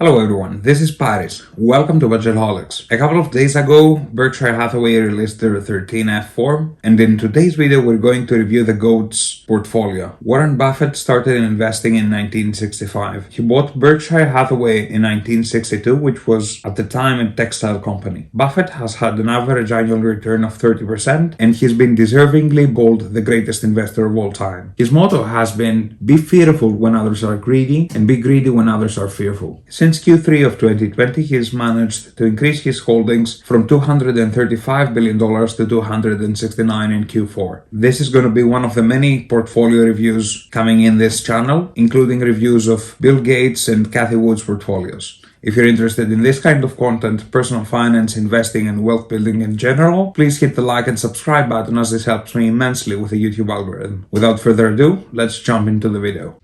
Hello everyone, this is Paris. Welcome to Budgetholics. A couple of days ago, Berkshire Hathaway released their 13F form, and in today's video we're going to review the G.O.A.T's portfolio. Warren Buffett started investing in 1965. He bought Berkshire Hathaway in 1962, which was at the time a textile company. Buffett has had an average annual return of 30%, and he's been deservingly called the greatest investor of all time. His motto has been, be fearful when others are greedy, and be greedy when others are fearful. Since Q3 of 2020, he has managed to increase his holdings from $235 billion to $269 in Q4. This is going to be one of the many portfolio reviews coming in this channel, including reviews of Bill Gates and Cathie Wood's portfolios. If you're interested in this kind of content, personal finance, investing, and wealth building in general, please hit the like and subscribe button as this helps me immensely with the YouTube algorithm. Without further ado, let's jump into the video.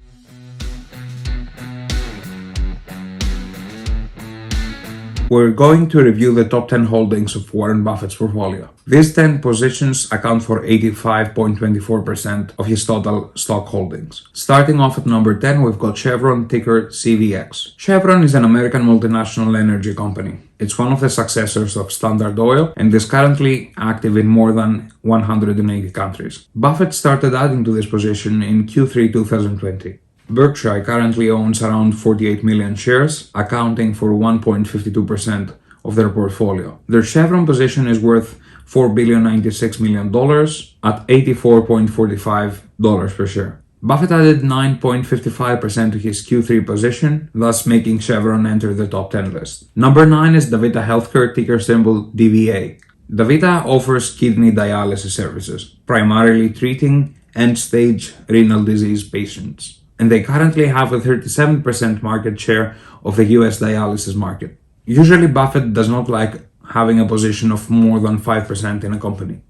We're going to review the top 10 holdings of Warren Buffett's portfolio. These 10 positions account for 85.24% of his total stock holdings. Starting off at number 10, we've got Chevron, ticker CVX. Chevron is an American multinational energy company. It's one of the successors of Standard Oil and is currently active in more than 180 countries. Buffett started adding to this position in Q3 2020. Berkshire currently owns around 48 million shares, accounting for 1.52% of their portfolio. Their Chevron position is worth $4.096 billion at $84.45 per share. Buffett added 9.55% to his Q3 position, thus making Chevron enter the top 10 list. Number 9 is DaVita Healthcare, ticker symbol DVA. DaVita offers kidney dialysis services, primarily treating end-stage renal disease patients, and they currently have a 37% market share of the US dialysis market. Usually Buffett does not like having a position of more than 5% in a company,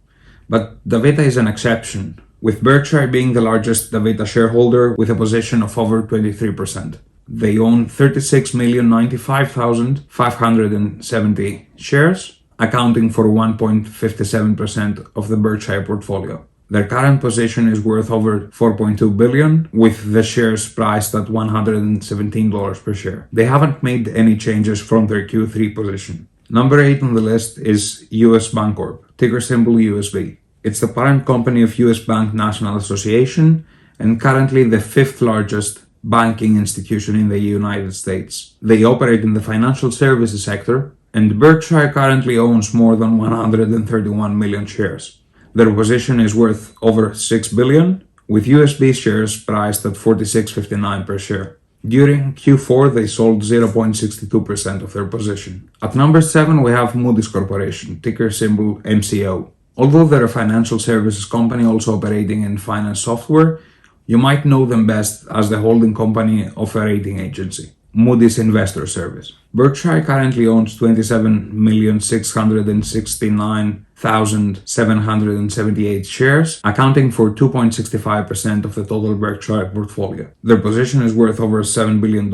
but DaVita is an exception, with Berkshire being the largest DaVita shareholder with a position of over 23%. They own 36,095,570 shares, accounting for 1.57% of the Berkshire portfolio. Their current position is worth over $4.2 billion, with the shares priced at $117 per share. They haven't made any changes from their Q3 position. Number 8 on the list is US Bancorp, ticker symbol USB. It's the parent company of US Bank National Association and currently the 5th largest banking institution in the United States. They operate in the financial services sector, and Berkshire currently owns more than 131 million shares. Their position is worth over $6 billion, with USB shares priced at $46.59 per share. During Q4, they sold 0.62% of their position. At number 7, we have Moody's Corporation, ticker symbol MCO. Although they're a financial services company also operating in finance software, you might know them best as the holding company of a rating agency, Moody's Investor Service. Berkshire currently owns 27,669,778 shares, accounting for 2.65% of the total Berkshire portfolio. Their position is worth over $7 billion,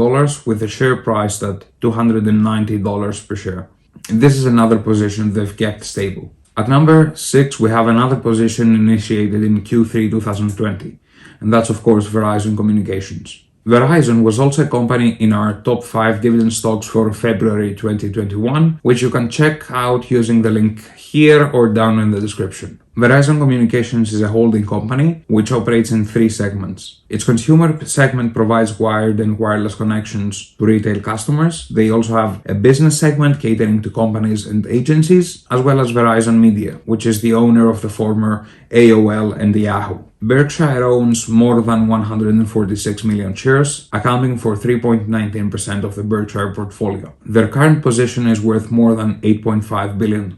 with the share priced at $290 per share. This is another position they've kept stable. At number 6, we have another position initiated in Q3 2020, and that's of course Verizon Communications. Verizon was also a company in our top 5 dividend stocks for February 2021, which you can check out using the link here or down in the description. Verizon Communications is a holding company which operates in 3 segments. Its consumer segment provides wired and wireless connections to retail customers. They also have a business segment catering to companies and agencies, as well as Verizon Media, which is the owner of the former AOL and Yahoo. Berkshire owns more than 146 million shares, accounting for 3.19% of the Berkshire portfolio. Their current position is worth more than $8.5 billion,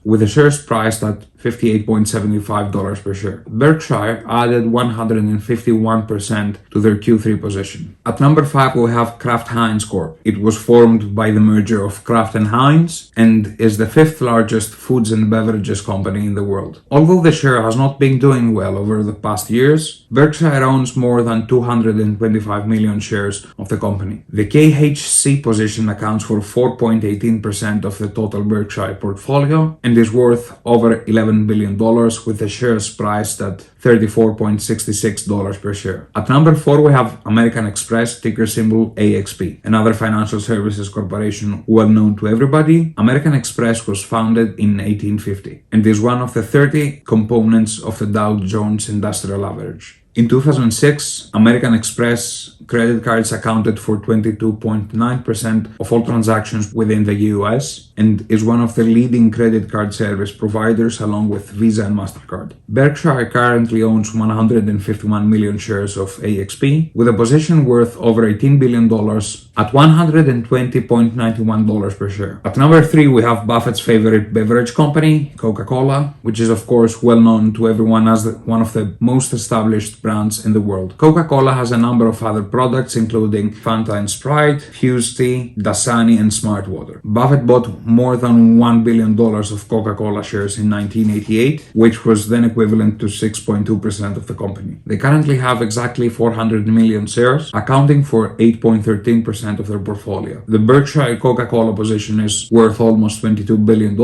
with the shares priced at $58.75 per share. Berkshire added 151% to their Q3 position. At number 5, we have Kraft Heinz Corp. It was formed by the merger of Kraft and Heinz and is the 5th largest foods and beverages company in the world. Although the share has not been doing well over the past years, Berkshire owns more than 225 million shares of the company. The KHC position accounts for 4.18% of the total Berkshire portfolio and is worth over $11 $11 billion with the shares priced at $34.66 per share. At number 4, we have American Express, ticker symbol AXP, another financial services corporation well known to everybody. American Express was founded in 1850 and is one of the 30 components of the Dow Jones Industrial Average. In 2006, American Express credit cards accounted for 22.9% of all transactions within the US and is one of the leading credit card service providers along with Visa and MasterCard. Berkshire currently owns 151 million shares of AXP with a position worth over $18 billion at $120.91 per share. At number 3, we have Buffett's favorite beverage company, Coca-Cola, which is of course well known to everyone as one of the most established brands in the world. Coca-Cola has a number of other products including Fanta and Sprite, Fuse Tea, Dasani and Smart Water. Buffett bought more than $1 billion of Coca-Cola shares in 1988, which was then equivalent to 6.2% of the company. They currently have exactly 400 million shares, accounting for 8.13% of their portfolio. The Berkshire Coca-Cola position is worth almost $22 billion,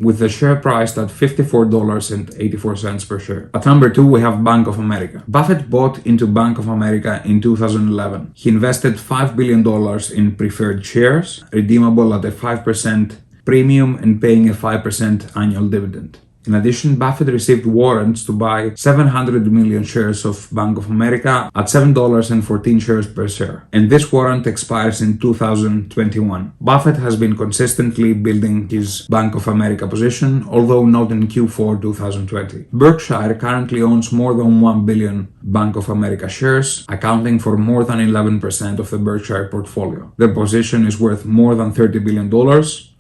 with the share priced at $54.84 per share. At number 2, we have Bank of America. Buffett bought into Bank of America in 2011. He invested $5 billion in preferred shares, redeemable at a 5% premium and paying a 5% annual dividend. In addition, Buffett received warrants to buy 700 million shares of Bank of America at $7.14 shares per share, and this warrant expires in 2021. Buffett has been consistently building his Bank of America position, although not in Q4 2020. Berkshire currently owns more than 1 billion Bank of America shares, accounting for more than 11% of the Berkshire portfolio. Their position is worth more than $30 billion,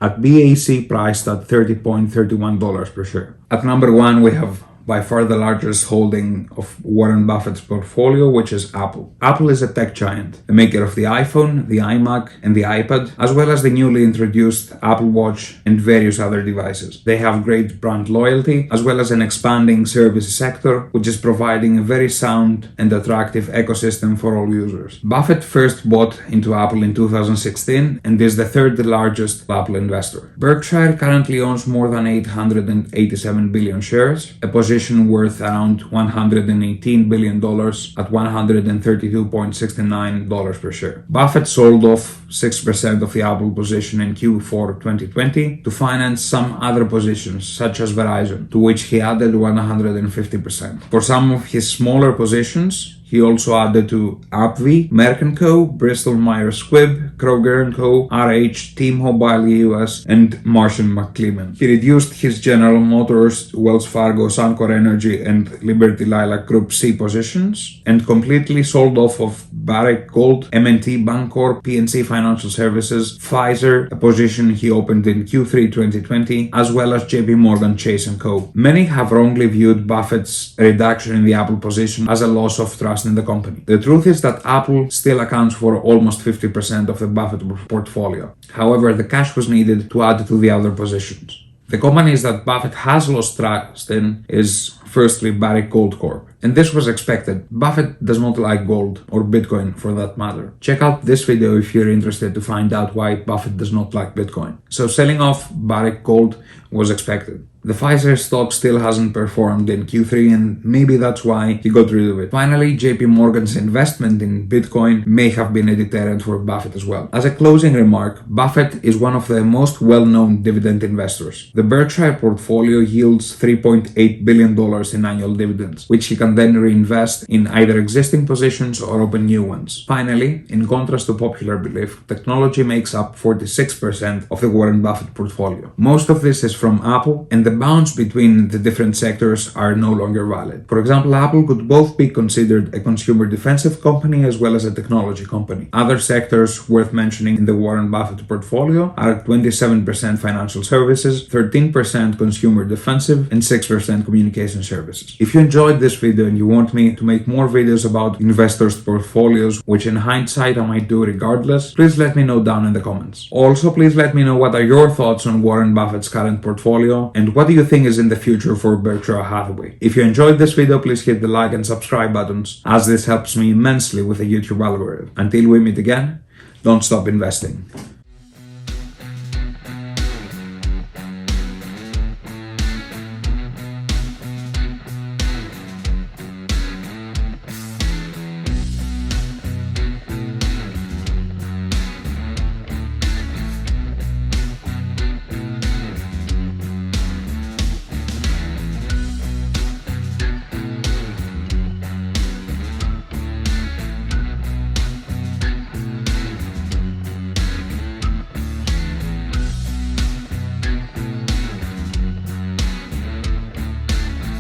at BAC priced at $30.31 per share. At number 1, we have by far the largest holding of Warren Buffett's portfolio, which is Apple. Apple is a tech giant, the maker of the iPhone, the iMac, and the iPad, as well as the newly introduced Apple Watch and various other devices. They have great brand loyalty, as well as an expanding services sector, which is providing a very sound and attractive ecosystem for all users. Buffett first bought into Apple in 2016 and is the third largest Apple investor. Berkshire currently owns more than 887 billion shares, a position worth around $118 billion at $132.69 per share. Buffett sold off 6% of the Apple position in Q4 2020 to finance some other positions such as Verizon, to which he added 150%. For some of his smaller positions, he also added to AbbVie, Merck & Co., Bristol Myers Squibb, Kroger & Co., RH, T-Mobile US, and Marsh & McLennan. He reduced his General Motors, Wells Fargo, Suncor Energy, and Liberty Lilac Group C positions, and completely sold off of Barrick Gold, M&T Bancorp, PNC Financial Services, Pfizer, a position he opened in Q3 2020, as well as JP Morgan Chase & Co. Many have wrongly viewed Buffett's reduction in the Apple position as a loss of trust in the company. The truth is that Apple still accounts for almost 50% of the Buffett portfolio. However, the cash was needed to add to the other positions. The companies that Buffett has lost trust in is firstly Barrick Gold Corp. And this was expected. Buffett does not like gold or Bitcoin for that matter. Check out this video if you're interested to find out why Buffett does not like Bitcoin. So selling off Barrick Gold was expected. The Pfizer stock still hasn't performed in Q3 and maybe that's why he got rid of it. Finally, JP Morgan's investment in Bitcoin may have been a deterrent for Buffett as well. As a closing remark, Buffett is one of the most well-known dividend investors. The Berkshire portfolio yields $3.8 billion in annual dividends, which he can then reinvest in either existing positions or open new ones. Finally, in contrast to popular belief, technology makes up 46% of the Warren Buffett portfolio. Most of this is from Apple, and the bounds between the different sectors are no longer valid. For example, Apple could both be considered a consumer defensive company as well as a technology company. Other sectors worth mentioning in the Warren Buffett portfolio are 27% financial services, 13% consumer defensive, and 6% communication services. If you enjoyed this video and you want me to make more videos about investors' portfolios, which in hindsight I might do regardless, please let me know down in the comments. Also, please let me know what are your thoughts on Warren Buffett's current portfolio and what do you think is in the future for Berkshire Hathaway. If you enjoyed this video, please hit the like and subscribe buttons, as this helps me immensely with the YouTube algorithm. Until we meet again, don't stop investing.